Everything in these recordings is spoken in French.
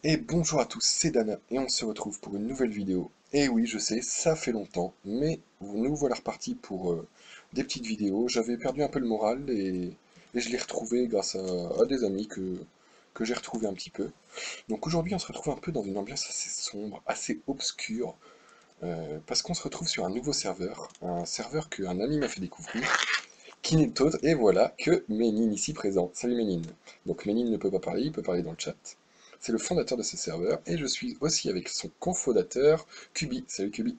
Et bonjour à tous, c'est Dana et on se retrouve pour une nouvelle vidéo. Et oui, je sais, ça fait longtemps, mais nous voilà repartis pour des petites vidéos. J'avais perdu un peu le moral et je l'ai retrouvé grâce à des amis que j'ai retrouvé un petit peu. Donc aujourd'hui, on se retrouve un peu dans une ambiance assez sombre, assez obscure, parce qu'on se retrouve sur un nouveau serveur, un serveur qu'un ami m'a fait découvrir, qui n'est autre, et voilà, que Ménine ici présent. Salut Ménine. Donc Ménine ne peut pas parler, il peut parler dans le chat. C'est le fondateur de ce serveur, et je suis aussi avec son cofondateur, Kubi. Salut Kubi.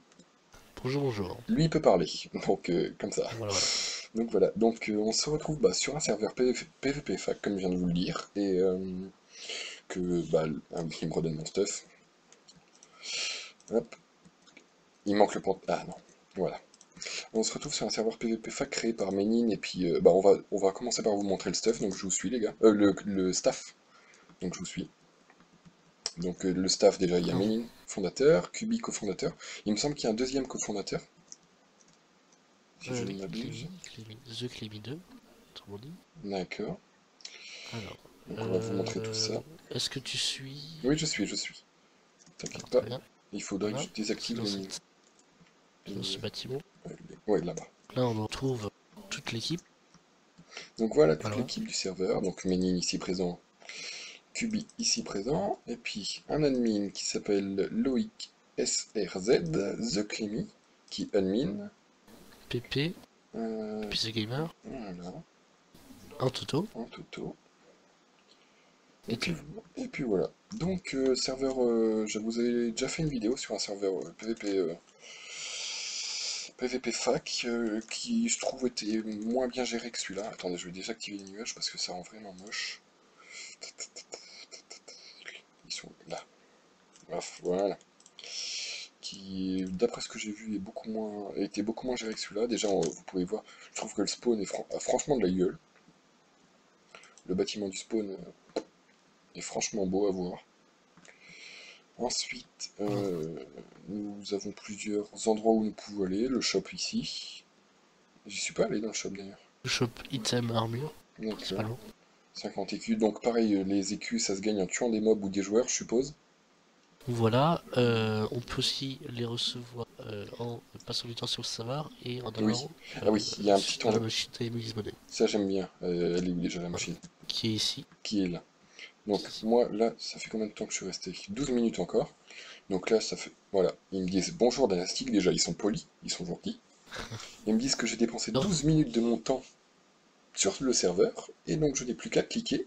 Bonjour, bonjour. Lui, il peut parler, donc comme ça. Voilà, voilà. Donc voilà, donc on se retrouve sur un serveur PvP Fac, comme je viens de vous le dire, et il me redonne mon stuff. Hop, il manque le point. Ah non, voilà. On se retrouve sur un serveur PvP Fac créé par Ménine, et puis on va commencer par vous montrer le stuff, donc je vous suis les gars. Le staff, donc je vous suis. Donc le staff, déjà, il y a Alors, Ménine, fondateur, Kubi, cofondateur. Il me semble qu'il y a un deuxième cofondateur, si je ne oui, m'abuse. The Clémy 2, autrement dit. D'accord. Alors, Donc on va vous montrer tout ça. est-ce que tu suis? Oui, je suis. T'inquiète Alors, pas. très bien. Il faudrait que Voilà. je C'est désactive dans, les... dans ce les- bâtiment. Ouais, là-bas. Là, on retrouve toute l'équipe. Donc voilà toute Voilà. l'équipe du serveur. Donc Ménine ici présent, Kubi ici présent. Et puis un admin qui s'appelle Loïc SRZ, The Clémy, qui admin. PP, Euh, PP The Gamer, voilà, un Toto, en toto. Et et puis, Tim. et puis voilà. Donc, serveur, je vous ai déjà fait une vidéo sur un serveur PVP fac qui, je trouve, était moins bien géré que celui-là. Attendez, je vais désactiver les nuages parce que ça rend vraiment moche. Ils sont là. Bref, voilà. Qui, d'après ce que j'ai vu, était beaucoup moins géré que celui-là. Déjà, vous pouvez voir, je trouve que le spawn a franchement de la gueule. Le bâtiment du spawn est franchement beau à voir. Ensuite, Voilà. nous avons plusieurs endroits où nous pouvons aller. Le shop ici. J'y suis pas allé dans le shop d'ailleurs. Shop Item Armure, D'accord. principalement. 50 écus. Donc pareil, les écus, ça se gagne en tuant des mobs ou des joueurs, je suppose. Voilà. On peut aussi les recevoir en passant du temps sur le serveur et en Oui. allant Ah oui, il y a un petit à la tournoi. machine Time's Money. Ça j'aime bien. Elle est où déjà la Voilà. machine? Qui est ici. Qui est là? Qui Donc est ici. moi là, ça fait combien de temps que je suis resté? 12 minutes encore. Donc là, ça fait... Voilà. Ils me disent bonjour Dynastic, déjà ils sont polis, ils sont gentils. Ils me disent que j'ai dépensé Alors, 12 minutes de mon temps sur le serveur. Et donc je n'ai plus qu'à cliquer.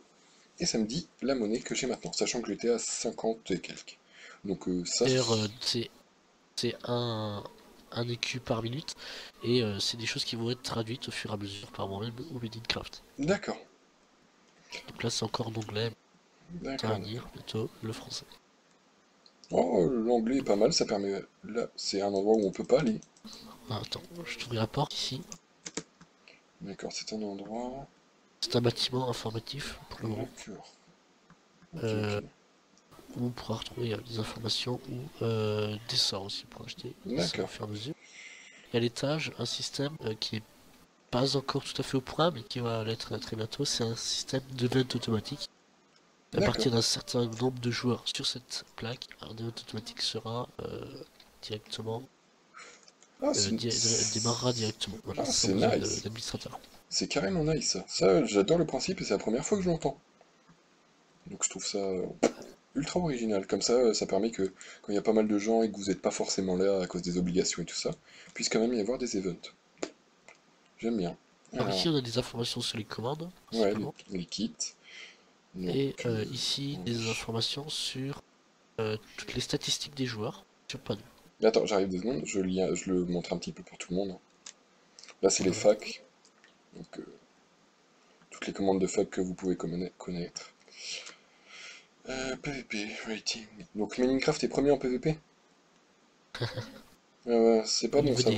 Et ça me dit la monnaie que j'ai maintenant, sachant que j'étais à 50 et quelques. Donc ça, d'ailleurs, c'est un écu par minute et c'est des choses qui vont être traduites au fur et à mesure par moi-même au Minecraft. d'accord, Donc là, c'est encore en anglais, ça va d'accord, venir d'accord. bientôt le français. Oh, l'anglais est pas mal, ça permet... Là, c'est un endroit où on peut pas aller. Ah, attends, je t'ouvre la porte ici. D'accord, c'est un endroit... C'est un bâtiment informatif pour le moment D'accord. Ok, euh, ok. où on pourra retrouver des informations ou des sorts aussi pour acheter des sorts au D'accord, fur et à mesure. Et à l'étage, un système qui est pas encore tout à fait au point, mais qui va l'être très bientôt. C'est un système de vente automatique. À d'accord. partir d'un certain nombre de joueurs sur cette plaque, un event automatique sera directement Ah, c'est... démarrera directement, voilà, Ah, sans c'est besoin nice. d'administrateur. C'est carrément nice, ça. Ça, j'adore le principe et c'est la première fois que je l'entends. Donc je trouve ça ultra original. Comme ça permet que quand il y a pas mal de gens et que vous n'êtes pas forcément là à cause des obligations et tout ça, puisse quand même y avoir des events. J'aime bien. Alors Alors, ici on a des informations sur les commandes ouais, principalement, les kits. Donc, et ici des oui. informations sur toutes les statistiques des joueurs sur Panou. Attends, j'arrive 2 secondes, je le montre un petit peu pour tout le monde. Là, c'est les Voilà. facs, donc toutes les commandes de fac que vous pouvez connaître. PvP, rating. Donc Minecraft est premier en PvP? C'est pas Au bon niveau ça.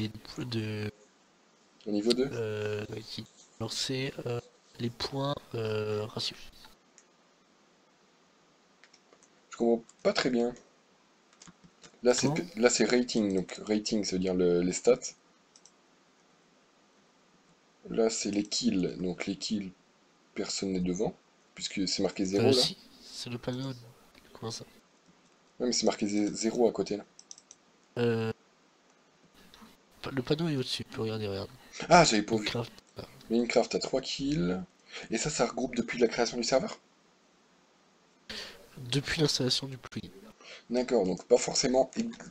de Au niveau 2? qui- alors c'est les points ratio. Je comprends pas très bien. Comment? Là c'est rating, donc rating ça veut dire les stats. Là c'est les kills, donc les kills, personne n'est devant, puisque c'est marqué 0 là. Si, c'est le panneau. Comment ça? Ouais, mais c'est marqué 0 à côté là. Euh, le panneau est au-dessus, tu peux regarder, regarde. Ah, j'avais pas vu. Minecraft. Voilà. Minecraft a 3 kills. Et ça regroupe depuis la création du serveur? Depuis l'installation du plugin. D'accord, donc pas forcément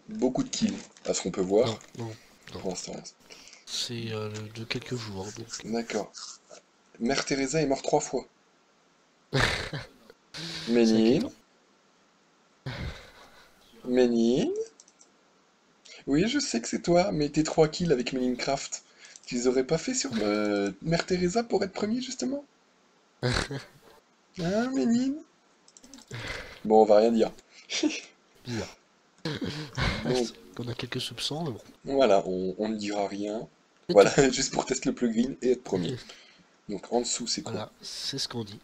beaucoup de kills, à ce qu'on peut voir. Non, non, non. Pour l'instant. C'est de quelques jours, donc. D'accord. Mère Teresa est morte 3 fois. C'est Ménine, inquiétant. Ménine. Oui, je sais que c'est toi, mais tes 3 kills avec Minecraft, tu les aurais pas fait sur Mère Teresa pour être premier, justement? Hein, Ménine? Bon, on va rien dire. Bizarre. Donc, On a quelques soupçons, mais bon. voilà, on ne dira rien. C'est Voilà, tout. juste pour tester le plugin et être premier. Donc, en dessous, c'est quoi? Voilà, c'est ce qu'on dit.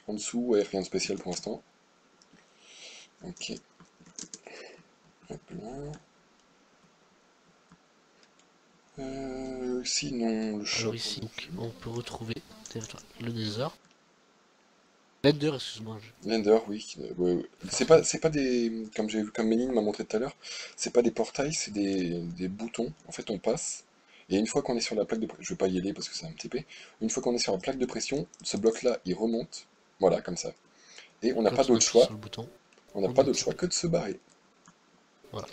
En dessous, ouais, rien de spécial pour l'instant. Ok, hop là. Sinon, le shop, Alors ici, donc, on peut retrouver le Nether. L'Ender, excuse-moi. Blender, oui. Ouais, ouais. C'est pas des, comme j'ai vu, comme Méline m'a montré tout à l'heure, c'est pas des portails, c'est des boutons. En fait, on passe. Et une fois qu'on est sur la plaque de pression, je vais pas y aller parce que ça va me TP. Une fois qu'on est sur la plaque de pression, ce bloc-là, il remonte. Voilà, comme ça. Et on n'a pas Quand on d'autre appuie choix. sur le bouton, On n'a on pas d'autre choix active. que de se barrer. Voilà.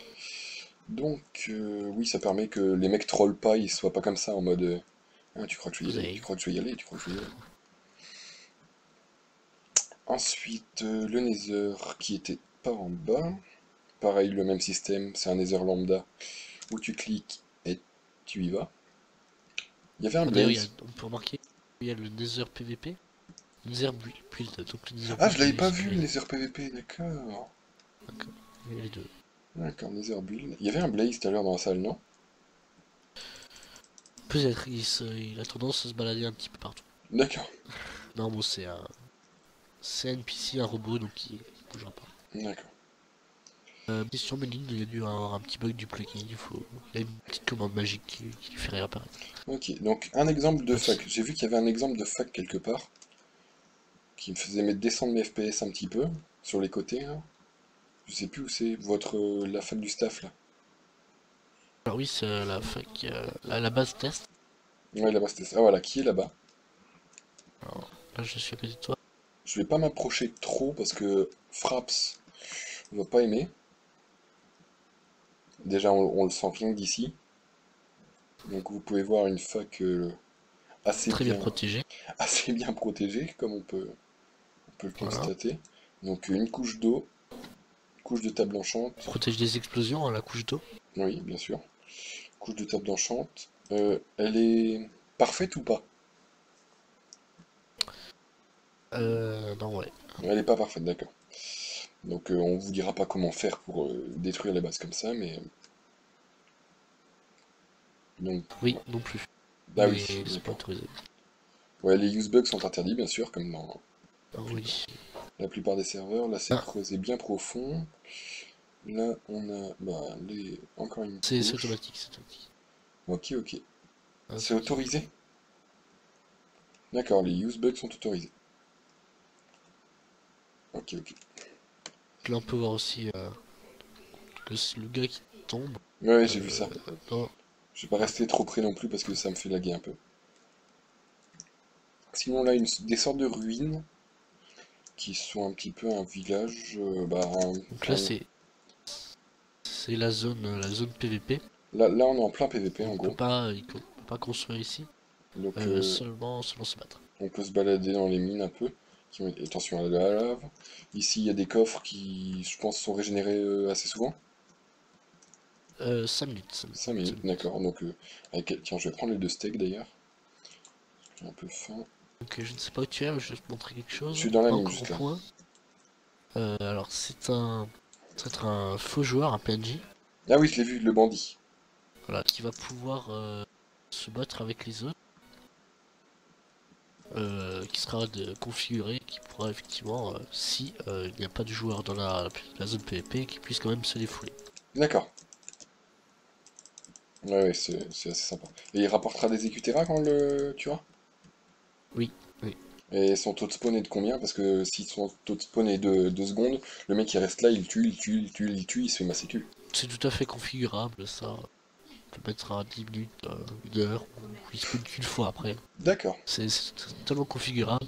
Donc, oui, ça permet que les mecs trollent pas, ils soient pas comme ça en mode ah, tu crois que je vais y Vous aller, tu avez. crois que je vais y aller, tu crois que je vais y aller. Ensuite, le Nether qui était pas en bas. Pareil, le même système, c'est un Nether lambda où tu cliques et tu y vas. Il y avait un D'ailleurs, Blaze. on peut remarquer qu'il y a le Nether PVP, Nether Build. Donc le Nether Ah, Build, je l'avais pas c'est vu le les. Nether PVP, d'accord. D'accord. Il y a les deux. D'accord, Nether build. Il y avait un Blaze tout à l'heure dans la salle, non? Peut-être, il a tendance à se balader un petit peu partout. D'accord, Non, bon, c'est un NPC, un robot, donc il bougera pas. d'accord. Question Méline, il y a dû avoir un petit bug du plugin, il y a une petite commande magique qui lui fait réapparaître. Ok, donc un exemple de Voici. fac. J'ai vu qu'il y avait un exemple de fac quelque part qui me faisait mettre descendre mes FPS un petit peu sur les côtés, là. Je sais plus où c'est, votre la fac du staff là. Alors oui, c'est la fac, la base test. Ouais, là-bas c'était ça. Ah voilà, qui est là-bas? Alors là, je suis à côté de toi. Je vais pas m'approcher trop parce que Fraps va pas aimer. Déjà, on le sent rien que d'ici. Donc vous pouvez voir une fac assez Très bien bien, protégé. assez bien protégée, comme on peut le Voilà. constater. Donc une couche d'eau, couche de table d'enchante, Protège des explosions à la couche d'eau. oui, bien sûr. Couche de table d'enchante. Elle est parfaite ou pas? Non, ouais. Elle est pas parfaite, d'accord. Donc on vous dira pas comment faire pour détruire les bases comme ça, mais donc Oui, ouais. non plus. Ah oui, Mais c'est pas d'accord. autorisé. Ouais, les use bugs sont interdits, bien sûr, comme dans Ah oui. la plupart des serveurs. Là, c'est Ah, creusé bien profond. Là, on a bah, encore une c'est couche. automatique, c'est automatique. Ok, ok. Ah, C'est c'est qui est autorisé? D'accord, les use bugs sont autorisés. Ok, ok. Là, on peut voir aussi le gars qui tombe. Ouais, ouais, j'ai vu Euh, ça. dans- Je vais pas voilà. rester trop près non plus parce que ça me fait laguer un peu. Sinon, là, des sortes de ruines qui sont un petit peu un village. Donc là, c'est la zone PVP. Là, on est en plein PVP en Donc gros. il peut pas construire ici. Donc, Seulement se battre. on peut se balader dans les mines un peu. Attention à la lave. Ici, il y a des coffres qui, je pense, sont régénérés assez souvent. 5 minutes, 5 5 minutes, 5 minutes, minutes. d'accord. Donc, tiens, je vais prendre les deux steaks d'ailleurs. J'ai un peu faim. Donc je ne sais pas où tu es, mais je vais te montrer quelque Je chose. suis dans la Pas mine encore au juste là. point. Alors c'est un faux joueur, un PNJ, Ah oui, je l'ai vu, le bandit. voilà, qui va pouvoir se battre avec les autres, qui sera configuré, qui pourra effectivement, si il n'y a pas de joueur dans la zone PVP, qui puisse quand même se défouler. D'accord. Ouais, ouais, c'est assez sympa. Et il rapportera des Écutera quand on le tuera? Oui, oui. Et son taux de spawn est de combien? Parce que si son taux de spawn est de 2 secondes, le mec il reste là, il tue, il tue, il tue, il tue, il se fait masser cul. C'est tout à fait configurable, ça. On peut mettre à 10 minutes, 1 heure, ou il spawn qu'une fois après. D'accord, C'est totalement configurable,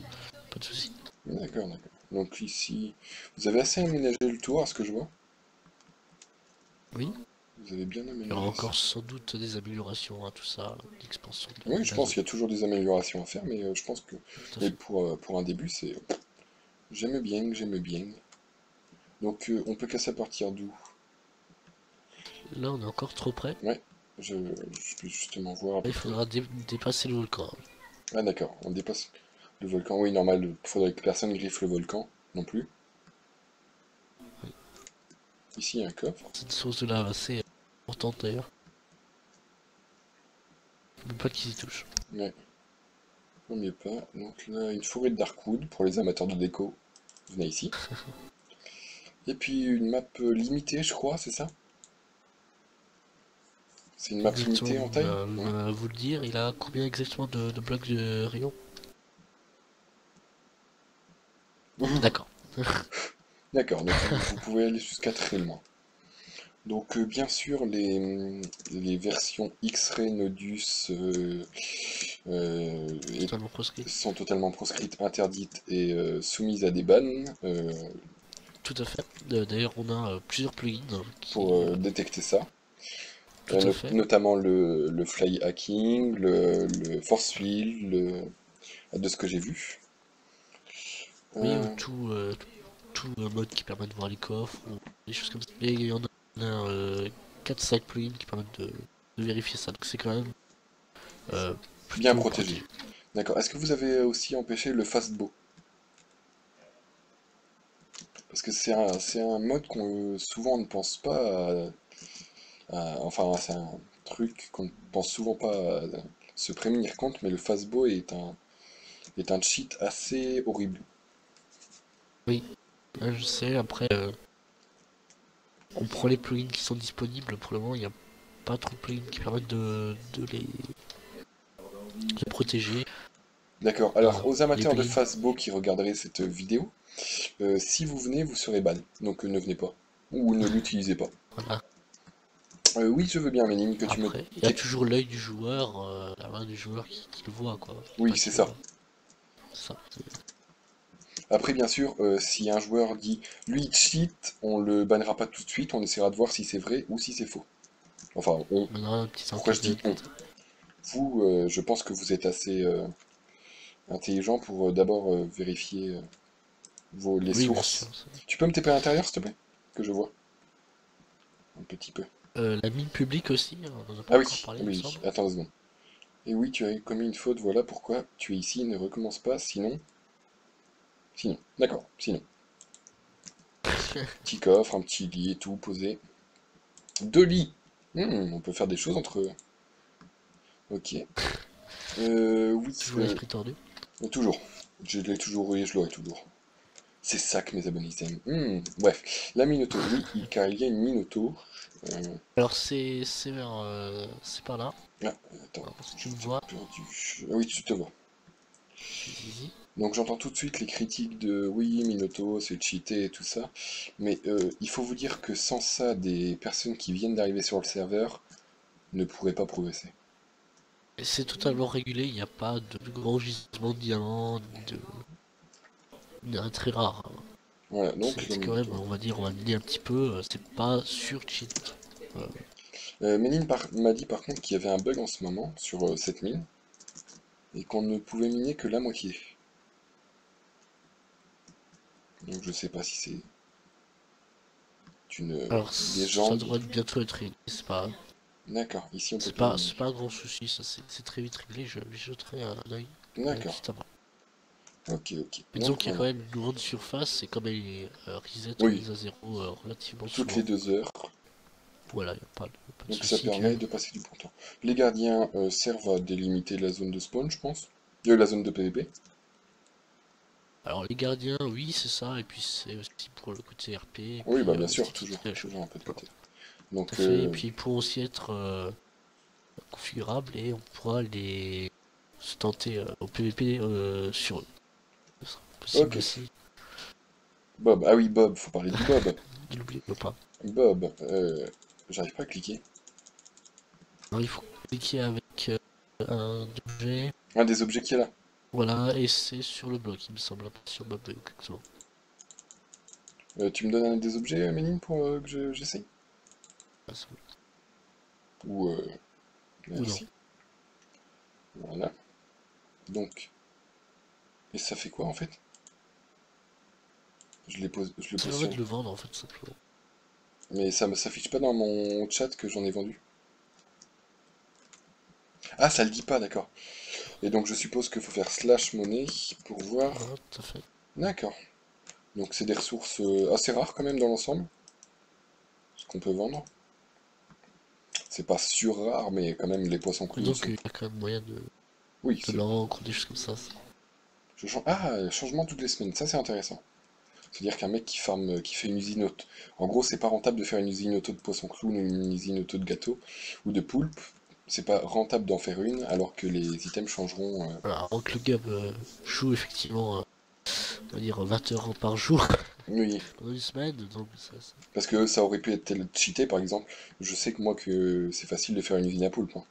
pas de soucis. d'accord, d'accord. Donc ici, vous avez assez aménagé le tour à ce que je vois. Oui, Vous avez bien il y aura aménagé ça. encore sans doute des améliorations à tout ça, l'expansion Oui, de je la pense zone. qu'il y a toujours des améliorations à faire, mais je pense que Tout à mais fait. pour un début, c'est j'aime bien, j'aime bien. Donc on peut casser à partir d'où? Là, on est encore trop près. Ouais, je peux justement voir à Là, peu il près. faudra dépasser le volcan. Ah d'accord, on dépasse le volcan. Oui, normal, il faudrait que personne griffe le volcan non plus. Ici, il y a un coffre. C'est une source de lave assez importante d'ailleurs. Même pas qu'ils y touchent. Ouais, non mieux pas. Donc là, une forêt de Darkwood pour les amateurs de déco. Venez ici. Et puis une map limitée, je crois, c'est ça? C'est une map limitée Exactement, en taille? il Ouais. va vous le dire. Il a combien exactement de blocs de rayon? D'accord. D'accord, donc vous pouvez aller jusqu'à très loin. Donc bien sûr, les versions X-Ray, Nodus Totalement proscrit. sont totalement proscrites, interdites et soumises à des bans Tout à fait. D'ailleurs, on a plusieurs plugins pour qui... détecter ça. tout à fait. Notamment le fly hacking, le force field, de ce que j'ai vu. Oui, ou Euh, tout mode qui permet de voir les coffres, ou des choses comme ça. Mais il y en a 4-5 plugins qui permettent de vérifier ça. Donc c'est quand même euh, bien plutôt protégé. protégé. D'accord. Est-ce que vous avez aussi empêché le fastbow? Parce que c'est un mode qu'on souvent on ne pense pas enfin, c'est un truc qu'on ne pense souvent pas à se prémunir contre, mais le fastbow est un cheat assez horrible. Oui, je sais, après, on prend les plugins qui sont disponibles. Pour le moment, il n'y a pas trop de plugins qui permettent de protéger. D'accord. Alors, Alors, aux les amateurs de plugins, fastbow qui regarderaient cette vidéo, si vous venez, vous serez ban. Donc ne venez pas. Ou ne l'utilisez pas. voilà. Oui, je veux bien, Méline, que tu me... Après, il y a toujours l'œil du joueur, la main du joueur qui le voit, quoi. Oui, Pas c'est que ça. ça. Après, bien sûr, si un joueur dit lui il cheat, on le bannera pas tout de suite, on essaiera de voir si c'est vrai ou si c'est faux. Enfin, on. On a une petite Pourquoi je enquête de dis notre on? côté. Vous, je pense que vous êtes assez intelligent pour d'abord vérifier les Oui, bien sûr. sources. Tu peux me taper à l'intérieur, s'il te plaît? Que je vois un petit peu. La mine publique aussi, on en a pas Ah encore oui, parlé, il me oui, semble. attends 2 secondes. Et oui, tu as commis une faute, voilà pourquoi tu es ici, ne recommence pas, sinon... Sinon, d'accord, sinon. Petit coffre, un petit lit et tout, posé. 2 lits! On peut faire des choses entre eux. Ok. Oui, Toujours l'esprit tordu. toujours. Je l'ai toujours eu, je l'aurai toujours. C'est ça que mes abonnés aiment. Bref, la Minotaur, oui, car il y a une Minotaur. Euh, Alors c'est par là. Ah, attends, Alors, si tu je me t'ai vois, perdu. Ah oui, tu te vois. easy. Donc j'entends tout de suite les critiques de oui, Minotaur, c'est cheaté et tout ça. Mais il faut vous dire que sans ça, des personnes qui viennent d'arriver sur le serveur ne pourraient pas progresser. Et c'est totalement régulé, il n'y a pas de gros gisements de diamants, très rare. Voilà, donc la C'est quand même, Minotaur. on va le dire un petit peu, c'est pas sur cheat. Euh, Méline m'a dit par contre qu'il y avait un bug en ce moment sur cette mine et qu'on ne pouvait miner que la moitié. Donc je sais pas si c'est une alors ça légende. devrait bientôt être réglé, D'accord, ici on peut plus miner. c'est pas un grand souci, ça c'est très vite réglé, je jeterai un œil D'accord, juste avant. ok, ok. Mais disons Donc qu'il y a voilà. quand même une grande surface, et comme elle est Oui, remise à zéro relativement toutes les souvent, 2 heures. voilà, il n'y a pas de Donc ça souci permet que... de passer du bon temps. Les gardiens servent à délimiter la zone de spawn, je pense. La zone de PvP. Alors les gardiens, oui c'est ça, et puis c'est aussi pour le côté RP, et Oui, bah puis bien sûr, esthétique, toujours, toujours un peu de voilà, côté. tout à Donc, fait, et puis ils pourront aussi être configurables, et on pourra les se tenter au PvP sur eux. Possible Ok. aussi. Bob. Ah oui, Bob, faut parler du Bob. Il oublie pas. Bob. J'arrive pas à cliquer. Alors, il faut cliquer avec un objet. Un des objets qu'il y a là. Voilà, et c'est sur le bloc, il me semble, pas sur Bob exactement. Tu me donnes un des objets, Méline, pour que j'essaye? Ah, c'est bon. Ou Ou non. merci. Voilà. Donc, et ça fait quoi en fait? Je le Ça pose permet sur... de le vendre en fait, simplement. Mais ça me s'affiche pas dans mon chat que j'en ai vendu. Ah, ça le dit pas, d'accord. Et donc je suppose qu'il faut faire slash monnaie pour voir... Voilà, tout à fait. D'accord. Donc c'est des ressources assez rares quand même dans l'ensemble, ce qu'on peut vendre. C'est pas sur rare, mais quand même les poissons Et clowns donc, sont... il y a quand même moyen Oui, de c'est... leur rendre des choses comme ça. Ah, changement toutes les semaines, ça c'est intéressant. C'est-à-dire qu'un mec qui farme, qui fait une usine auto... En gros, c'est pas rentable de faire une usine auto de poissons clowns ou une usine auto de gâteaux ou de poulpe. C'est pas rentable d'en faire une, alors que les items changeront. Voilà, avant que le gars joue effectivement, on va dire 20 heures par jour Oui, pendant une semaine, donc parce que ça aurait pu être cheaté par exemple. Je sais que moi que c'est facile de faire une usine à poulpe, hein.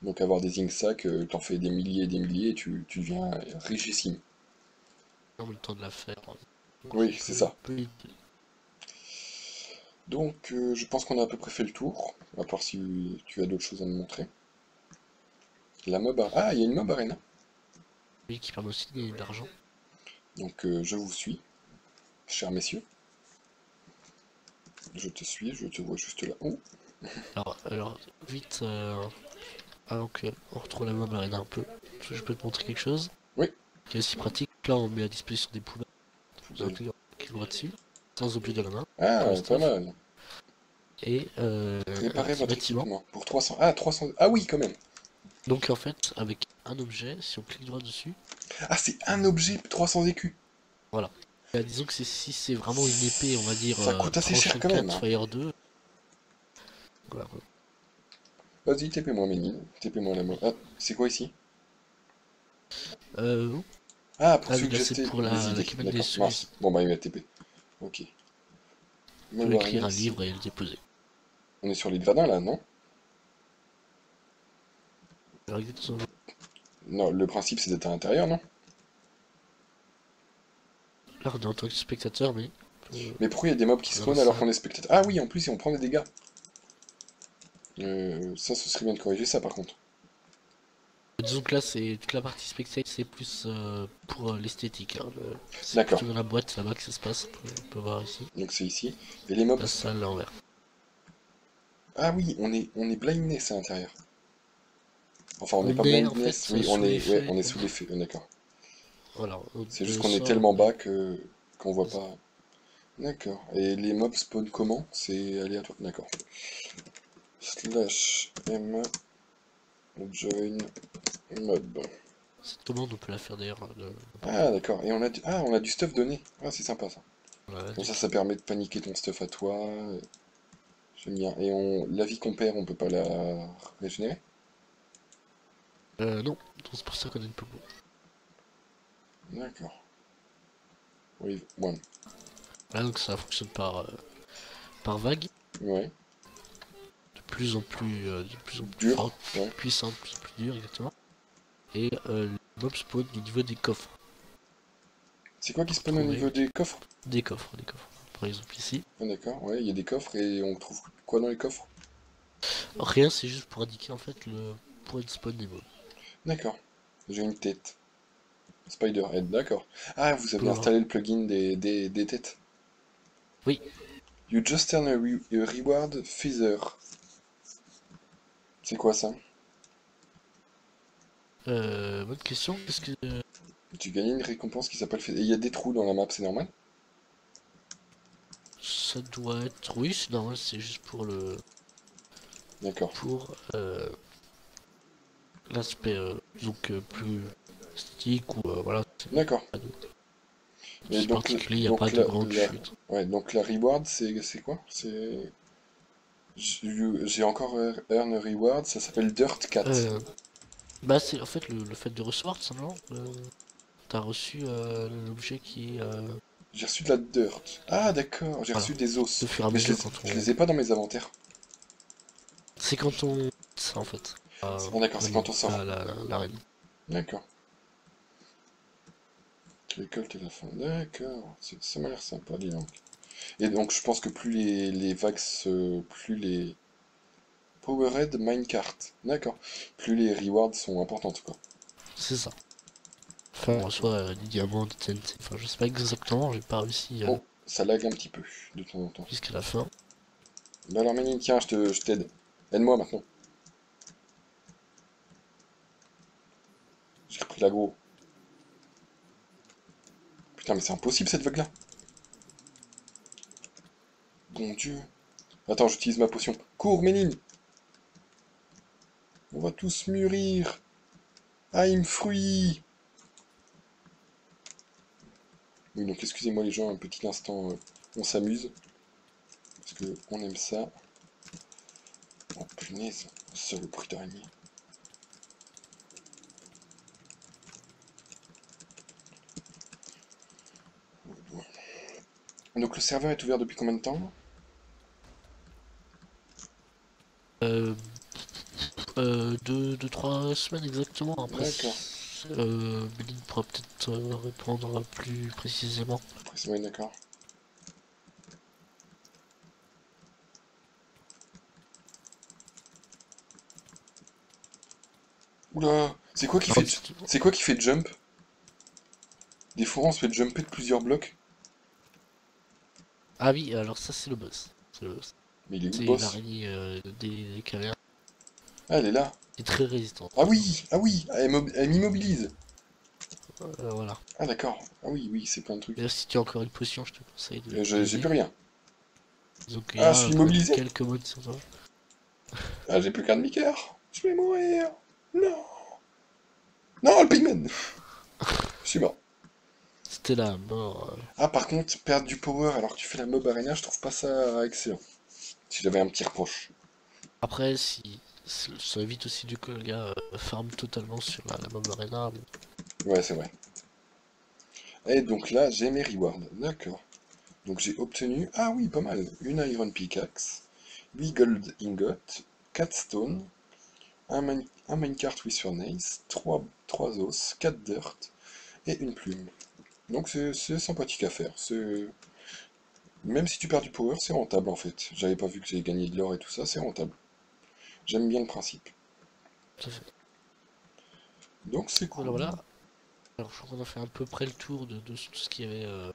Donc avoir des ink sacs, t'en fais des milliers et des milliers, et tu deviens richissime. on a le temps de la faire. Donc ça Oui, c'est ça. peut aider. Donc je pense qu'on a à peu près fait le tour, à part si tu as d'autres choses à me montrer. La mob... Ah, il y a une mob arena. Oui, qui permet aussi de gagner de l'argent. Donc je vous suis, chers messieurs. Je te suis, je te vois juste là. Oh, Alors vite, avant qu'on retrouve la même arena un peu, je peux te montrer quelque chose oui, qui est aussi pratique. Là, on met à disposition des poubelles. Vous avez poubelle. cliquer droit dessus, sans objet de la main, pour le Ah, pas stuff. mal. Et un Réparez petit votre bâtiment. équipement. Pour 300. Ah, 300. Ah oui, quand même. Donc en fait, avec un objet, si on clique droit dessus, Ah, c'est un objet, 300 écus. voilà. Disons que si c'est vraiment une épée, on va dire Ça coûte assez cher tranchant quand même, 4 hein. Fire 2, voilà. Vas-y, TP-moi, Ménine. TP-moi la mort. Ah, c'est quoi ici? Euh, Ah, pour ah oui, là c'est suggester pour des la idées. cabane des D'accord, mince. suggestions. Bon, bah, il va TP. Ok. On peut Mob écrire arena un ici. livre et le déposer. On est sur les gradins là, non? Alors, exactement. Non, le principe c'est d'être à l'intérieur, non? Là, on est en tant que spectateur, mais Mais pourquoi il y a des mobs qui on est dans la spawnent alors salle. qu'on est spectateur? Ah oui, en plus, on prend des dégâts. Ça, ce serait bien de corriger ça par contre. Disons que là, c'est toute la partie spectacle, c'est plus pour l'esthétique, hein. C'est D'accord, plutôt dans la boîte là-bas que ça se passe. On peut voir ici. donc c'est ici. Et les mobs... La salle à l'envers. Ah oui, on est blindness à l'intérieur. Enfin, on n'est pas On est en blindness, fait oui, sous ouais, l'effet. on est sous l'effet, d'accord. Voilà, C'est juste le qu'on est sort. tellement bas que qu'on voit pas. D'accord. Et les mobs spawn comment? C'est aléatoire, d'accord. Slash M join mob. Cette commande, on peut la faire d'ailleurs n'importe Ah où. d'accord. Et on a du stuff donné. Ah c'est sympa ça. Voilà, Comme ça permet de paniquer ton stuff à toi. J'aime bien. Et la vie qu'on perd, on peut pas la régénérer? non, donc c'est pour ça qu'on a une peu moins. D'accord. Oui, one. Là, donc ça fonctionne par vague, Ouais. de plus en plus Dur. forte, Ouais. puissante, de plus en plus dure, exactement. Et les mobs spawn au niveau des coffres. C'est quoi qui Pour spawn au trouver niveau des coffres? des coffres, des coffres. Par exemple ici. Ah, d'accord. Ouais, il y a des coffres et on trouve quoi dans les coffres? Rien, c'est juste pour indiquer en fait le point de spawn des mobs. D'accord. J'ai une tête. Spiderhead, d'accord. Ah, vous avez Voilà. installé le plugin des têtes. Oui, You just earn a reward feather. C'est quoi ça? bonne question. Qu'est-ce que Tu gagnes une récompense qui s'appelle feather. Et il y a des trous dans la map, c'est normal? ça doit être? Oui, c'est normal, c'est juste pour le D'accord. pour l'aspect donc plus esthétique ou voilà. D'accord. Et C'est donc, particulier, il n'y a pas de grande chute. ouais, donc la reward, c'est quoi? J'ai encore earn a reward, ça s'appelle Dirt Cat. Bah c'est en fait le fait de recevoir tout simplement. t'as reçu l'objet qui est... J'ai reçu de la dirt. Ah, d'accord, j'ai voilà, reçu des os. au fur et à Mais mesure quand je on... les ai pas dans mes inventaires. C'est quand on... ça en fait. Ah, d'accord, c'est L'ennemi, quand on sort. l'arène. D'accord. Tu récoltes à la fin. D'accord, ça m'a l'air sympa, dis donc. Et donc, je pense que plus les vagues plus les Powerhead Minecart. D'accord. Plus les rewards sont importantes, quoi. C'est ça. Enfin, on reçoit des diamants, des TNT. Enfin, je sais pas exactement, j'ai pas réussi Oh, ça lag un petit peu, de temps en temps. jusqu'à la fin. Bah alors, Ménine, tiens, je t'aide. Aide-moi maintenant. J'ai repris l'aggro. Putain, mais c'est impossible cette vague-là. Bon Dieu. Attends, j'utilise ma potion. Cours, Ménine. On va tous mûrir. I'm fruit. Oui, donc excusez-moi les gens, un petit instant, on s'amuse. Parce que on aime ça. Oh punaise, seul le bruit d'araignée. Donc le serveur est ouvert depuis combien de temps? Euh, 2-3 semaines exactement. Après, D'accord. Méline pourra peut-être répondre plus précisément. Ouais, d'accord. Oula, c'est quoi qui Non, fait c'est quoi qui fait jump? Des fois on se fait jumper de plusieurs blocs. ah oui, alors ça c'est le boss. C'est le boss. Mais il est où le C'est boss? l'araignée des cavernes. Ah, elle est là. Elle est très résistante. Ah oui, elle m'immobilise. Voilà. Ah d'accord. Ah oui, oui, c'est plein de trucs. D'ailleurs, si tu as encore une potion, je te conseille de J'ai l'utiliser. plus rien. Donc il y Ah, je a suis quand même immobilisé. quelques modes sur toi. Ah, j'ai plus qu'un demi-cœur. Je vais mourir. Non. Non, le pigman. Je suis mort. C'était la mort. Ah, par contre, perdre du power alors que tu fais la mob arena, je trouve pas ça excellent. Si j'avais un petit reproche. Après, si ça évite aussi du coup le gars farm totalement sur la mob arena. Bon. Ouais, c'est vrai. Et donc là, j'ai mes rewards. D'accord. Donc j'ai obtenu, ah oui, pas mal, une Iron Pickaxe, 8 Gold Ingots, 4 Stone, un Minecart with Furnace, 3 os, 4 Dirt et une plume. Donc c'est sympathique à faire. Même si tu perds du power, c'est rentable en fait. J'avais pas vu que j'ai gagné de l'or et tout ça, c'est rentable. J'aime bien le principe. Tout à fait. Donc c'est Voilà, cool. voilà. Alors je crois qu'on a fait à peu près le tour de tout ce qu'il y avait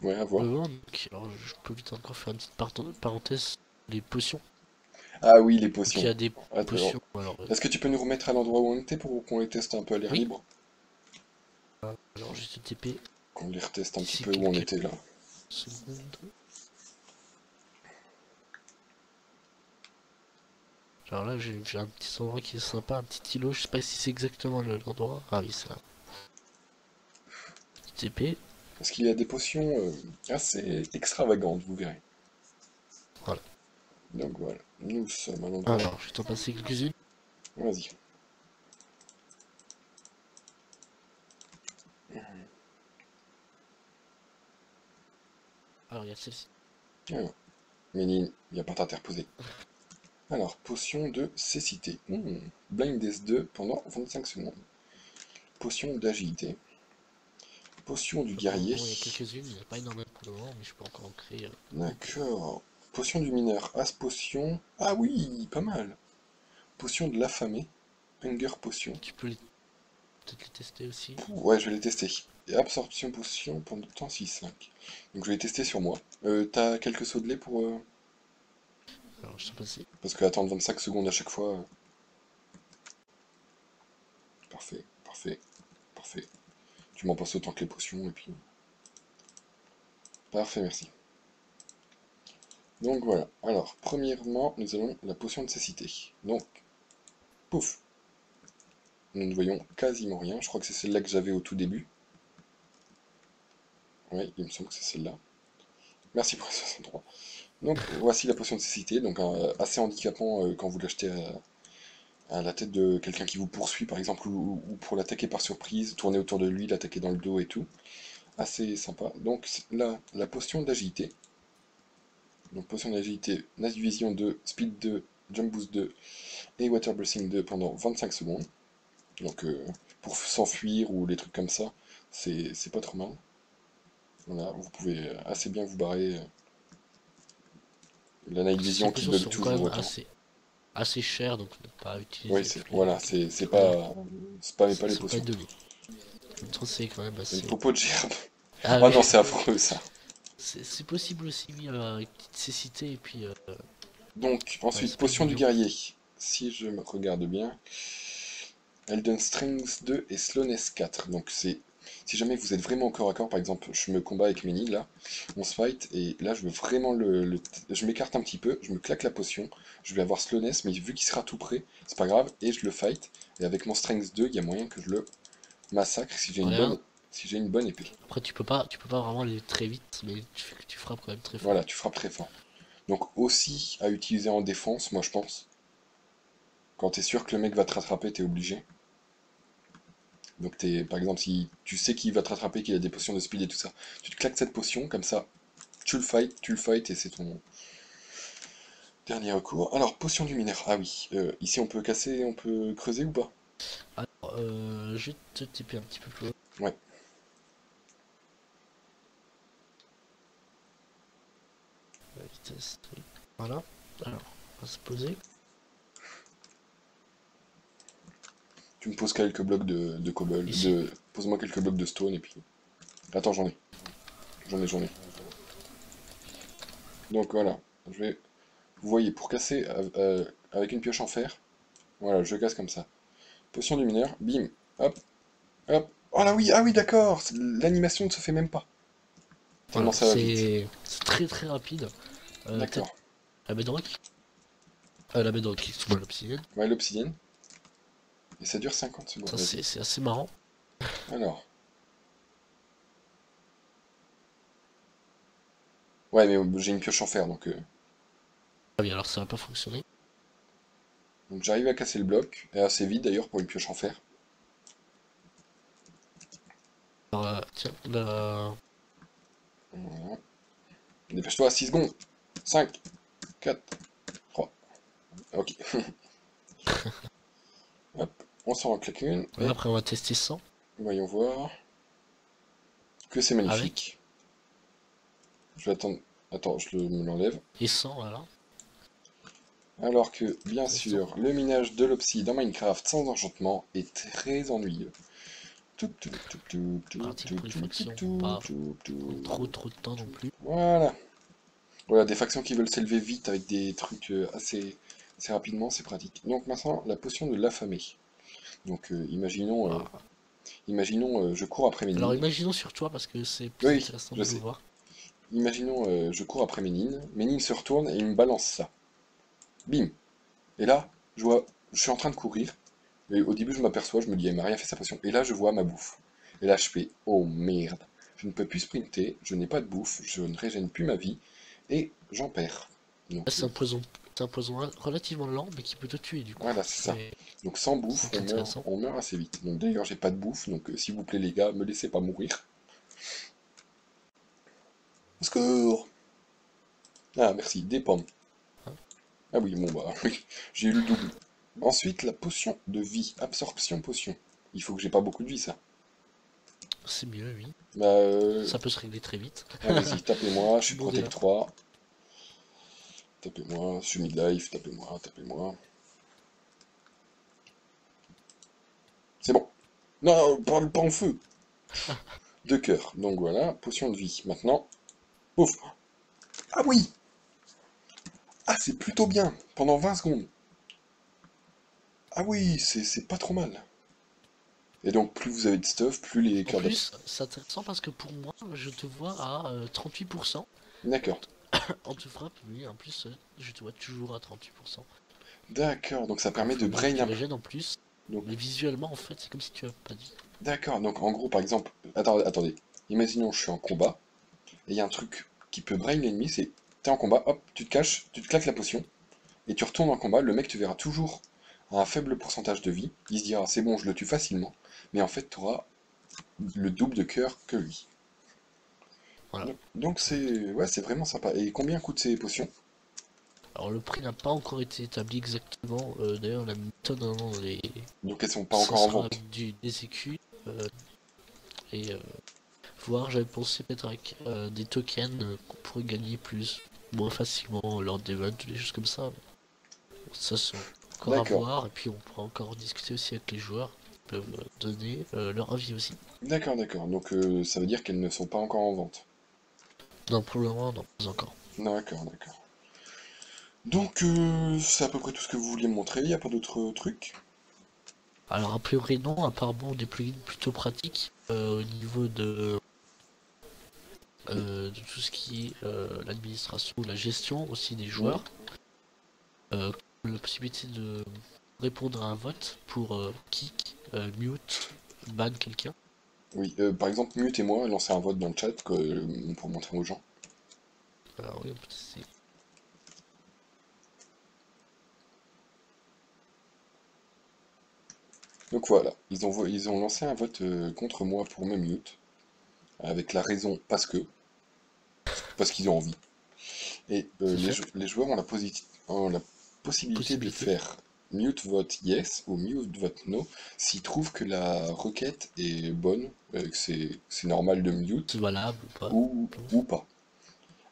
Ouais, à voir. devant. Donc, alors je peux vite encore faire une petite parenthèse. Les potions. Ah oui, les Donc il y potions. a des Attends. potions. Alors Est-ce que tu peux nous remettre à l'endroit où on était pour qu'on les teste un peu à l'air oui. libre? Alors juste TP Qu'on les reteste un petit d'ici peu où on quelques était là. secondes. Alors là j'ai un petit endroit qui est sympa, un petit îlot. Je sais pas si c'est exactement l'endroit. Ah oui, c'est là. TP. Parce qu'il y a des potions assez extravagantes, vous verrez. Voilà. Donc voilà, nous sommes à l'endroit. Alors je vais t'en passer quelques-unes. Vas-y. Alors il y a celle-ci. Alors, Ménine, il n'y a pas t'interposer. Alors, potion de cécité. Blind S2 pendant 25 secondes. Potion d'agilité. Potion du Pour le guerrier. moment, il y a quelques-unes, il n'y en a pas énormément pour le moment, mais je peux encore en créer beaucoup. D'accord. Potion du mineur. As potion. Ah oui, pas mal. Potion de l'affamé. Hunger potion. Tu peux peut-être les tester aussi. Ouais, je vais les tester. Et absorption potion pendant temps 6-5. Donc je vais les tester sur moi. T'as quelques sauts de lait pour... Alors je t'en passe. Parce que attendre 25 secondes à chaque fois... Parfait, parfait, parfait. Tu m'en passes autant que les potions et puis... Parfait, merci. Donc voilà. Alors, premièrement, nous allons la potion de cécité. Donc, pouf. Nous ne voyons quasiment rien. Je crois que c'est celle-là que j'avais au tout début. Oui, il me semble que c'est celle-là. Merci pour les 63. Donc, voici la potion de cécité. Donc, assez handicapant quand vous l'achetez à la tête de quelqu'un qui vous poursuit par exemple, ou pour l'attaquer par surprise, tourner autour de lui, l'attaquer dans le dos et tout. Assez sympa. Donc là, la potion d'agilité. Donc potion d'agilité, Night Vision 2, Speed 2, Jump Boost 2 et Water Breathing 2 pendant 25 secondes. Donc pour s'enfuir ou les trucs comme ça, c'est pas trop mal. Voilà, vous pouvez assez bien vous barrer. La Night Ces Vision qui potions bug seront quand toujours même autant. assez chères, donc ne pas Oui, utiliser c'est toutes voilà, les... c'est Voilà, pas spammez pas les ça peut pas être potions. donné. Le truc, c'est quand même Une assez... popo de gerbe. Ah Oh oui, non, c'est affreux ça. c'est possible aussi, oui, avec petite cécité, et puis... Donc, ouais, ensuite, ça peut être potion du mignon. guerrier. Si je me regarde bien, Elden Strength 2 et Slowness 4. Donc c'est, si jamais vous êtes vraiment au corps à corps, par exemple, je me combats avec Ménie, là, on se fight, et là je veux vraiment je m'écarte un petit peu, je me claque la potion, je vais avoir Slowness, mais vu qu'il sera tout près, c'est pas grave, et je le fight, et avec mon Strength 2, il y a moyen que je le massacre Rien. si j'ai une bonne épée. Après, tu peux pas vraiment aller très vite, mais tu frappes quand même très fort. Voilà, tu frappes très fort. Donc aussi à utiliser en défense, moi je pense. Quand t'es sûr que le mec va te rattraper, t'es obligé. Donc par exemple, si tu sais qu'il va te rattraper, qu'il a des potions de speed et tout ça, tu te claques cette potion, comme ça, tu le fight et c'est ton dernier recours. Alors, potion du mineur, ah oui, ici on peut casser, on peut creuser ou pas? Alors, je vais te taper un petit peu plus haut. Ouais, La vitesse, oui. Voilà. Alors, on va se poser. tu me poses quelques blocs de cobble, Ici. pose-moi quelques blocs de stone et puis... Attends, j'en ai. Donc voilà, je vais... Vous voyez, pour casser avec une pioche en fer, voilà, je casse comme ça. Potion du mineur, bim, hop, hop. Oh là oui, ah oui, d'accord, l'animation ne se fait même pas. Voilà, Tellement ça va vite. c'est très très rapide. Peut-être D'accord. la bedrock. La bedrock, excuse-moi, l'obsidienne. Ouais, l'obsidienne. Et ça dure 50 secondes, Ça, vas-y. c'est assez marrant. Alors. Ouais, mais j'ai une pioche en fer, Ah oui, alors ça va pas fonctionner. donc j'arrive à casser le bloc, et assez vite d'ailleurs pour une pioche en fer. Alors, tiens, Voilà. Dépêche-toi, 6 secondes. 5, 4, 3. Ok. Hop, on s'en claque une, là, et après, on va tester 100 voyons voir. Que c'est avec magnifique. Je vais attendre. Attends, me l'enlève. et 100, voilà. Alors que, bien Testons. sûr, le minage de l'obsi dans Minecraft sans enchantement est très ennuyeux. Tout, tout, tout, tout, tout, Pratique tout, pour les tout, tout, factions, tout, pas tout, prendre tout, trop de temps non plus. voilà. Voilà, des factions qui veulent s'élever vite avec des trucs assez rapidement, c'est pratique. Donc maintenant, la potion de l'affamé. Donc Voilà. imaginons je cours après Alors, Ménine. imaginons sur toi parce que c'est Oui, plus oui, intéressant je de nous sais. voir. Imaginons je cours après Ménine. Ménine se retourne et il me balance ça. Bim. Et là, je suis en train de courir. Et au début, je m'aperçois, je me dis, il m'a rien fait sa potion. Et là, je vois ma bouffe. Et là, je fais, oh merde. Je ne peux plus sprinter, je n'ai pas de bouffe, je ne régène plus ma vie. Et j'en perds. Là, Donc, c'est un poison relativement lent, mais qui peut te tuer du coup. voilà, c'est ça. Donc sans bouffe, C'est intéressant. on meurt assez vite. Donc d'ailleurs, j'ai pas de bouffe, donc s'il vous plaît les gars, me laissez pas mourir. Au secours! Ah merci, des pommes. Hein. Ah oui, bon bah oui, j'ai eu le double. Ensuite, la potion de vie, absorption potion. Il faut que j'ai pas beaucoup de vie ça. C'est mieux, oui. Bah Ça peut se régler très vite. allez-y, tapez-moi, je suis Bon, déjà. protect 3. Tapez-moi, je suis midlife, tapez-moi, tapez-moi. C'est bon. Non, parle pas en feu. Deux cœurs. Donc voilà, potion de vie. Maintenant, pouf. Ah oui! Ah, c'est plutôt bien, pendant 20 secondes. Ah oui, c'est pas trop mal. Et donc, plus vous avez de stuff, plus les En cœurs de... plus, c'est intéressant parce que pour moi, je te vois à 38%. D'accord. On te frappe, oui, en plus, je te vois toujours à 38%. D'accord, donc ça Donc il permet de faut bien que brain tu un peu. régènes en plus. Donc, Mais visuellement, en fait, c'est comme si tu as pas dit. d'accord, donc en gros, par exemple... Attendez. Imaginons, je suis en combat, et il y a un truc qui peut brain l'ennemi, c'est... T'es en combat, hop, tu te caches, tu te claques la potion, et tu retournes en combat, le mec te verra toujours a un faible pourcentage de vie, il se dira c'est bon, je le tue facilement, mais en fait tu auras le double de cœur que lui. Voilà. Donc c'est ouais, c'est vraiment sympa. Et combien coûtent ces potions? Alors le prix n'a pas encore été établi exactement. D'ailleurs la méthode dans les. Donc elles sont pas Ça encore en sera vente. avec des écus. Et voir, j'avais pensé peut-être avec des tokens qu'on pourrait gagner plus, moins facilement lors d'events, des choses comme ça. Ça c'est encore à D'accord, voir. Et puis on pourra encore discuter aussi avec les joueurs qui peuvent donner leur avis aussi. d'accord, d'accord. Donc ça veut dire qu'elles ne sont pas encore en vente. Non, pour le moment, non, pas encore. D'accord, d'accord. Donc c'est à peu près tout ce que vous vouliez me montrer, il n'y a pas d'autres trucs? Alors a priori non, apparemment des plugins plutôt pratiques au niveau de tout ce qui est l'administration, la gestion aussi des Oui. joueurs. La possibilité de répondre à un vote pour kick, mute, ban quelqu'un. Oui, par exemple, Mute et moi lancer un vote dans le chat pour montrer aux gens. Alors oui, on peut essayer. Donc voilà, ils ont lancé un vote contre moi pour me mute, avec la raison parce qu'ils ont envie. Et C'est fait. les joueurs ont la possibilité de Possibilité. faire mute vote yes ou mute vote no s'ils trouvent que la requête est bonne, que c'est normal de mute C'est valable ou pas. ou pas.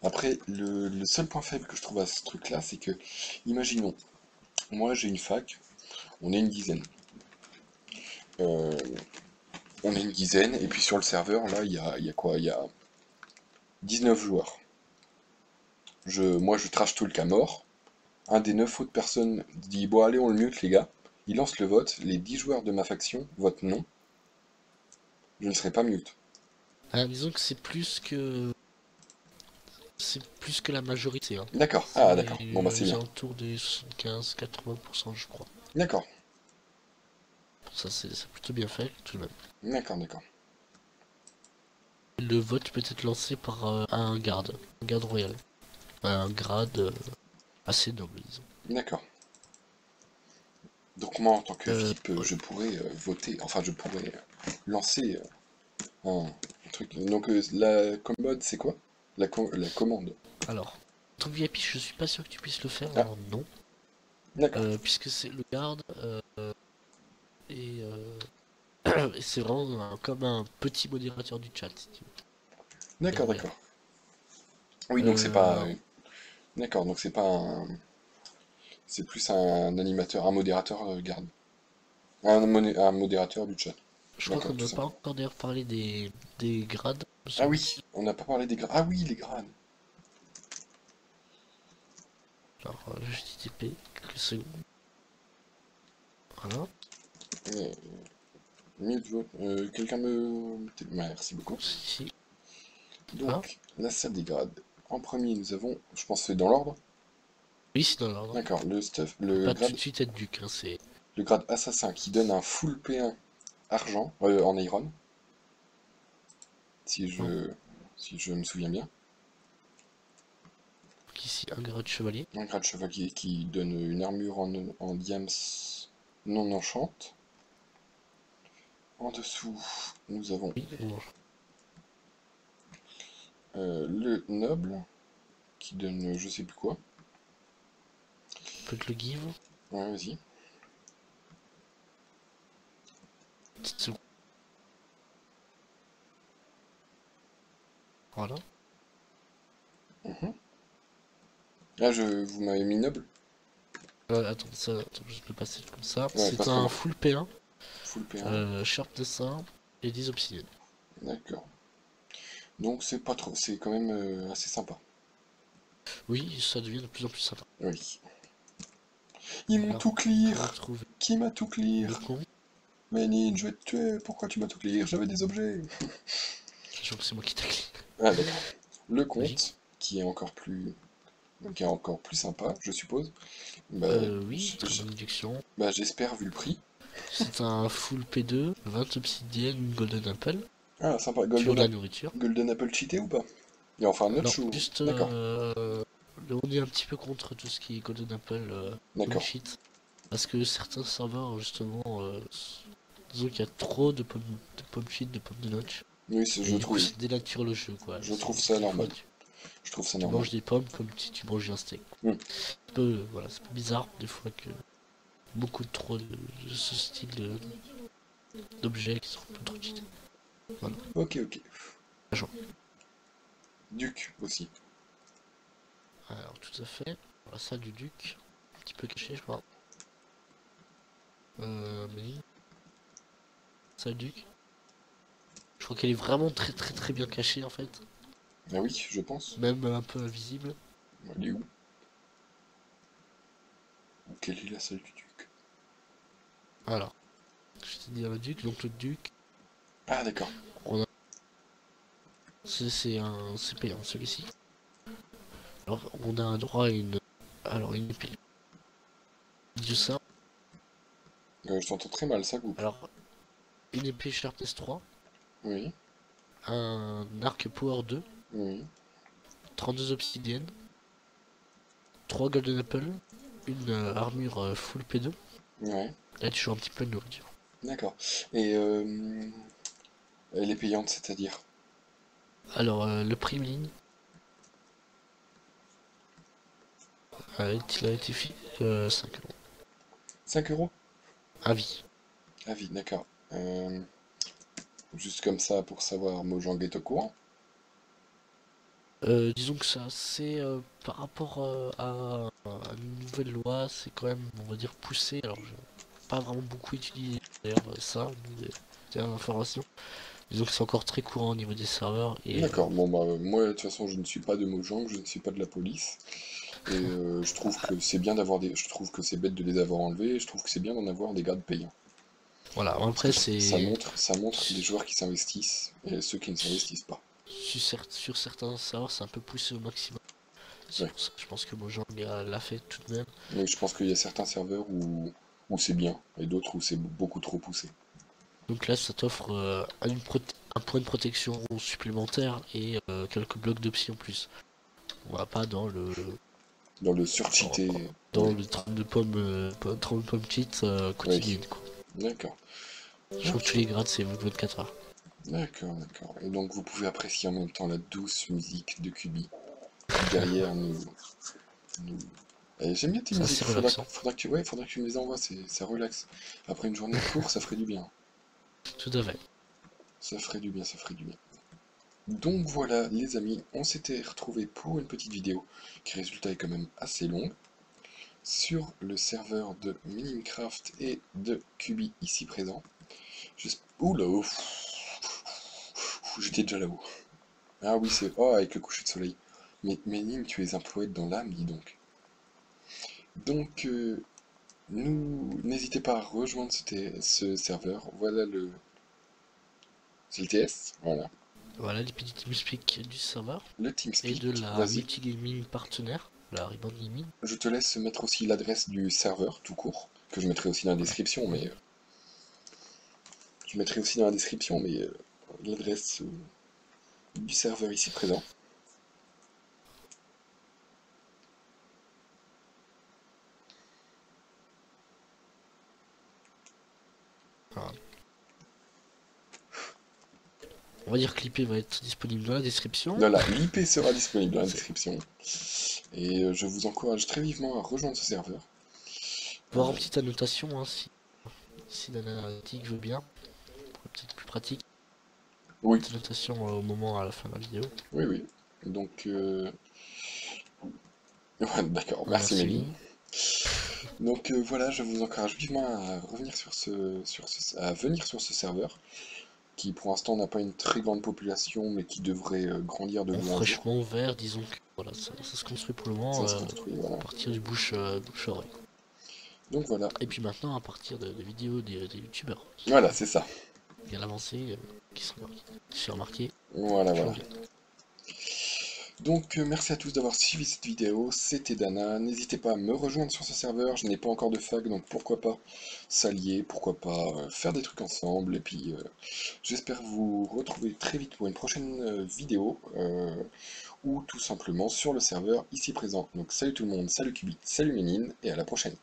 Après, le seul point faible que je trouve à ce truc-là, c'est que, imaginons, moi j'ai une fac, on est une dizaine. Euh, on est une dizaine, et puis sur le serveur, là, il y a quoi? Il y a 19 joueurs. Moi, je trash tout le cas mort. Un des 9 autres personnes dit, bon, allez, on le mute, les gars. Il lance le vote. Les 10 joueurs de ma faction votent non. Je ne serai pas mute. Alors, disons que c'est plus que la majorité. Hein. D'accord. Ah, C'est d'accord. Bon, bah, c'est aux bien. alentours des 75-80% je crois. D'accord. Pour ça c'est plutôt bien fait tout de même. D'accord, d'accord. Le vote peut être lancé par un garde royal. Un grade assez noble disons. D'accord. Donc, moi, en tant que VIP, Ouais. je pourrais voter. Enfin, je pourrais lancer un truc. Donc, la commode, c'est quoi? La commande. Alors, ton VIP, je suis pas sûr que tu puisses le faire Ah, en non, d'accord. puisque c'est le garde et, et c'est vraiment comme un petit modérateur du chat, si tu veux. D'accord, Garde royal. d'accord. Oui, donc c'est pas. Alors, D'accord, donc c'est pas un. C'est plus un animateur, un modérateur garde. Un modérateur du chat. je crois qu'on D'accord, tout n'a ça. pas encore d'ailleurs parlé des grades, me Ah semble-t-il. oui, on n'a pas parlé des grades. Ah oui, les grades. Alors, je dis TP, quelques secondes. Voilà. Euh, Mute vote. Quelqu'un me. Merci beaucoup. Si. Ah, Donc, la salle des grades. En premier, nous avons. Je pense que c'est dans l'ordre. oui, c'est dans l'ordre. D'accord, le stuff. Faut pas tout de suite être duc, hein, c'est. Le grade assassin qui donne un full P1 argent en iron. Si Non. je, si je me souviens bien. Donc ici, un grade chevalier. Un grade chevalier qui donne une armure en diams non enchante. En dessous, nous avons Oui, bon, le noble qui donne je sais plus quoi. peut être le give. Ouais, vas-y. Petite seconde. Voilà. Mhm. Ah, vous m'avez mis noble? Attends, attends, je peux passer comme ça. Ouais, C'est passe-moi un moi. full P1, Full P1. sharp dessin et 10 obsidiennes. D'accord. Donc c'est pas trop, c'est quand même assez sympa. Oui, ça devient de plus en plus sympa. Oui. Ils m'ont Alors, tout pour clear. retrouver Qui m'a tout le clear? compte, Ménine, je vais te tuer. Pourquoi tu m'as tout clear? J'avais des objets. sachant que c'est moi qui t'a cliqué. Ah, d'accord. Le Logique. compte, qui est encore plus sympa, je suppose. Bah, Oui, très bonne injection. bah, j'espère vu le prix. C'est un full P2, 20 obsidiennes, une golden apple, Ah, sympa. sur de la nourriture. Golden Apple cheaté ou pas? Il y a enfin un Non, notch ou... juste D'accord, on est un petit peu contre tout ce qui est golden apple d'accord. bullshit. Parce que certains serveurs, justement, disons qu'il y a trop de pommes cheat, de pommes de notch. Oui, Et du coup, ça dénature le jeu, quoi. je trouve ça Des fois, normal. Je trouve ça tu normal. manges des pommes comme si tu mangeais un steak. Hmm. Voilà, c'est un peu bizarre, des fois, que beaucoup trop de ce style d'objets qui sont un peu trop cheatés. Voilà. Ok, ok. Genre. Duc aussi. Alors, tout à fait. La salle du duc. Un petit peu caché, je crois. Mais... Salle du duc. Je crois qu'elle est vraiment très bien cachée, en fait. Ah oui, je pense. Même un peu invisible. Elle est où? Quelle est la salle du duc? Alors, je t'ai dit le duc. Donc, le duc, Ah d'accord. c'est payant, celui-ci. Alors, on a un droit à une... Alors, une épée du saint. Je t'entends très mal, ça coupe. Alors, une épée Sharpness 3. Oui, Un arc Power 2. oui. 32 obsidiennes. 3 Golden Apple. Une armure full P2. Ouais, Là, tu joues un petit peu de nourriture. d'accord. Et elle est payante, c'est-à-dire? Alors, le prix ligne, il a été fait 5 €. 5 € 1 vie. Ah oui, d'accord. Juste comme ça pour savoir Mojang est au courant. Disons que ça, c'est par rapport à une nouvelle loi, c'est quand même, on va dire, poussé. Alors, je pas vraiment beaucoup étudié d'ailleurs ça, des informations. Disons que c'est encore très courant au niveau des serveurs et D'accord, bon bah moi de toute façon je ne suis pas de Mojang, je ne suis pas de la police. Et je trouve que c'est bien d'avoir des. Je trouve que c'est bête de les avoir enlevés, et je trouve que c'est bien d'en avoir des gardes payants. voilà. Parce que Après, ça montre des joueurs qui s'investissent et ceux qui ne s'investissent pas. sur certains serveurs, c'est un peu poussé au maximum. C'est Ouais. pour ça que je pense que Mojang l'a fait tout de même. Mais je pense qu'il y a certains serveurs où c'est bien, et d'autres où c'est beaucoup trop poussé. Donc là, ça t'offre un point de protection supplémentaire et quelques blocs de psy en plus. On va pas Dans le dans, surcheaté. dans Ouais. le 30 de pommes cheat Oui. quotidienne, quoi. D'accord. Je crois que tous Ok. les grades, c'est 24 heures. D'accord, d'accord. Et donc vous pouvez apprécier en même temps la douce musique de Kubi qui derrière nous... J'aime bien tes C'est musiques, assez relaxant. faudra que tu me les envoies, ça relaxe. Après une journée de cours, ça ferait du bien. Tout à fait. Ça ferait du bien, ça ferait du bien. Donc voilà les amis, on s'était retrouvés pour une petite vidéo qui résultat est quand même assez longue sur le serveur de Minecraft et de Kubi ici présent. Ouh là, j'étais déjà là-haut. Ah oui, c'est... Oh, avec le coucher de soleil. Mais Mine, tu es un poète dans l'âme, dis donc. Donc, n'hésitez pas à rejoindre ce serveur. Voilà c'est le TS, voilà. Voilà les petits TeamSpeak du serveur Le et de TeamSpeak, la vas-y. multigaming partenaire, la Ribbon Gaming. Je te laisse mettre aussi l'adresse du serveur, tout court, que je mettrai aussi dans la Voilà. description, Ouais. mais... je mettrai aussi dans la description, mais l'adresse du serveur ici présent. Voilà. On va dire que l'IP va être disponible dans la description. Voilà, l'IP sera disponible dans la C'est description. Et je vous encourage très vivement à rejoindre ce serveur. voir en petite annotation hein, si l'analytique veut bien. Peut-être plus pratique. Oui, Petite annotation au moment à la fin de la vidéo. oui, oui. Donc, ouais, d'accord, Ouais, merci merci Méline. Ming. Donc voilà, je vous encourage vivement à revenir à venir sur ce serveur, qui pour l'instant n'a pas une très grande population, mais qui devrait grandir de Bon, jour en jour. fraîchement ouvert, disons que voilà, ça se construit pour le moment Ça se construit, voilà. à partir du bouche à oreille. Donc voilà, Et puis maintenant à partir de vidéos des youtubeurs voilà, c'est ça. bien avancés qui sont remarqués. Voilà, Toujours voilà. bien. Donc merci à tous d'avoir suivi cette vidéo, c'était Dana, n'hésitez pas à me rejoindre sur ce serveur, je n'ai pas encore de fag, donc pourquoi pas s'allier, pourquoi pas faire des trucs ensemble, et puis j'espère vous retrouver très vite pour une prochaine vidéo, ou tout simplement sur le serveur ici présent. Donc salut tout le monde, salut Kubi, salut Ménine, et à la prochaine.